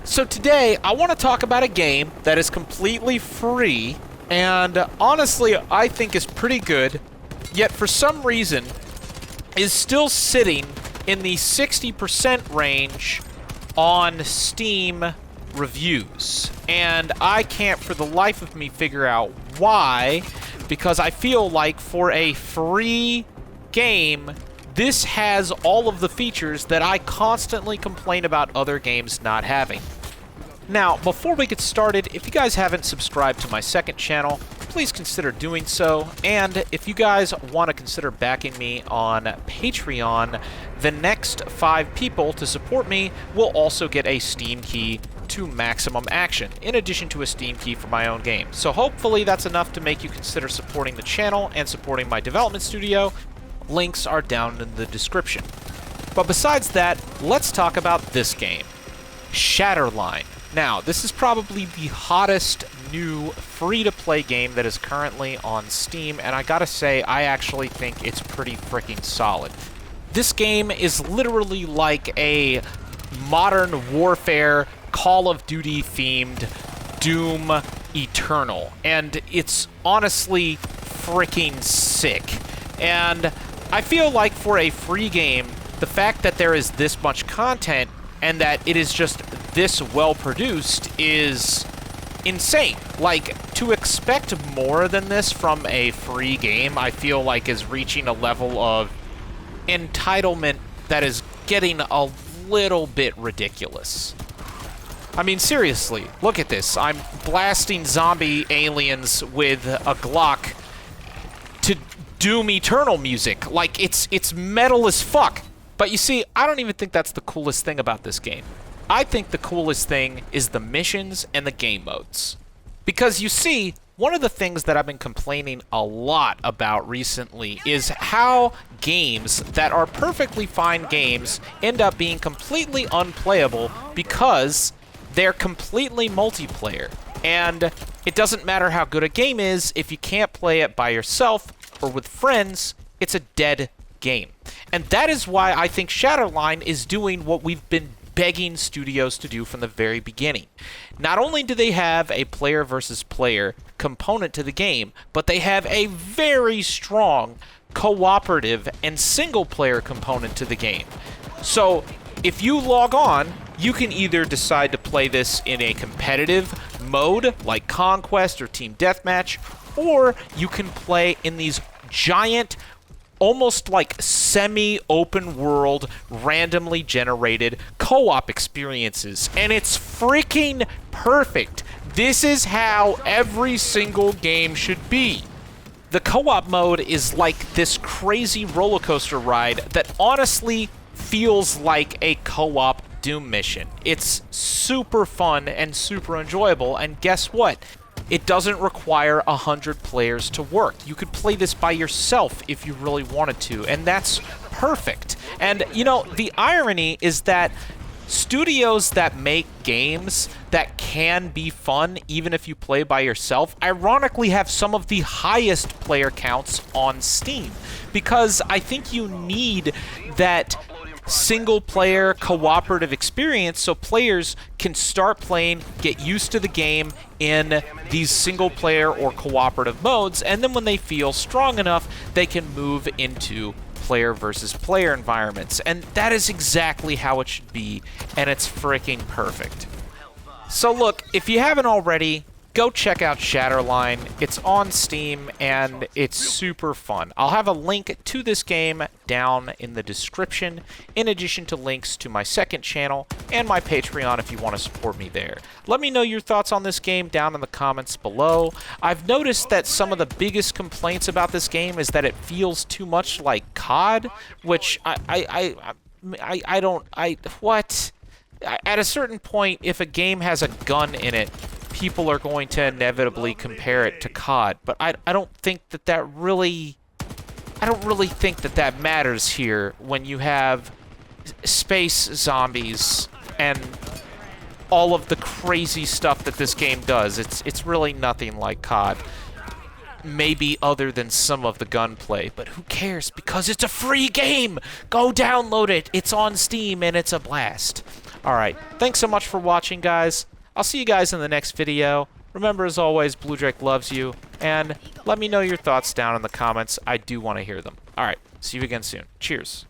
So today, I want to talk about a game that is completely free, and honestly, I think is pretty good, yet for some reason, is still sitting in the 60% range on Steam reviews. And I can't for the life of me figure out why, because I feel like for a free game, this has all of the features that I constantly complain about other games not having. Now, before we get started, if you guys haven't subscribed to my second channel, please consider doing so. And if you guys want to consider backing me on Patreon, the next 5 people to support me will also get a Steam key to Maximum Action, in addition to a Steam key for my own game. So hopefully that's enough to make you consider supporting the channel and supporting my development studio. Links are down in the description. But besides that, let's talk about this game, Shatterline. Now, this is probably the hottest new free-to-play game that is currently on Steam, and I gotta say, I actually think it's pretty freaking solid. This game is literally like a modern warfare, Call of Duty-themed Doom Eternal, and it's honestly freaking sick. And I feel like for a free game, the fact that there is this much content and that it is just this well produced is insane. Like, to expect more than this from a free game, I feel like is reaching a level of entitlement that is getting a little bit ridiculous. I mean, seriously, look at this. I'm blasting zombie aliens with a Glock to Doom Eternal music. Like, it's metal as fuck. But you see, I don't even think that's the coolest thing about this game. I think the coolest thing is the missions and the game modes. Because you see, one of the things that I've been complaining a lot about recently is how games that are perfectly fine games end up being completely unplayable because they're completely multiplayer. And it doesn't matter how good a game is, if you can't play it by yourself or with friends, it's a dead game. And that is why I think Shatterline is doing what we've been begging studios to do from the very beginning. Not only do they have a player versus player component to the game, but they have a very strong cooperative and single player component to the game. So if you log on, you can either decide to play this in a competitive mode like Conquest or Team Deathmatch, or you can play in these giant, almost like semi-open world, randomly generated co-op experiences. And it's freaking perfect. This is how every single game should be. The co-op mode is like this crazy roller coaster ride that honestly feels like a co-op Doom mission. It's super fun and super enjoyable, and guess what? It doesn't require 100 players to work. You could play this by yourself if you really wanted to, and that's perfect. And, you know, the irony is that studios that make games that can be fun even if you play by yourself, ironically have some of the highest player counts on Steam. Because I think you need that single-player cooperative experience so players can start playing, get used to the game in these single-player or cooperative modes, and then when they feel strong enough, they can move into player versus player environments. And that is exactly how it should be, and it's freaking perfect. So look, if you haven't already, go check out Shatterline. It's on Steam, and it's super fun. I'll have a link to this game down in the description, in addition to links to my second channel and my Patreon if you want to support me there. Let me know your thoughts on this game down in the comments below. I've noticed that some of the biggest complaints about this game is that it feels too much like COD, which what? At a certain point, if a game has a gun in it, people are going to inevitably compare it to COD, but I don't think that really think that matters here when you have space zombies and all of the crazy stuff that this game does. It's really nothing like COD. Maybe other than some of the gunplay, but who cares, because it's a free game! Go download it! It's on Steam and it's a blast. All right. Thanks so much for watching, guys. I'll see you guys in the next video. Remember, as always, Blue Drake loves you. And let me know your thoughts down in the comments. I do want to hear them. All right. See you again soon. Cheers.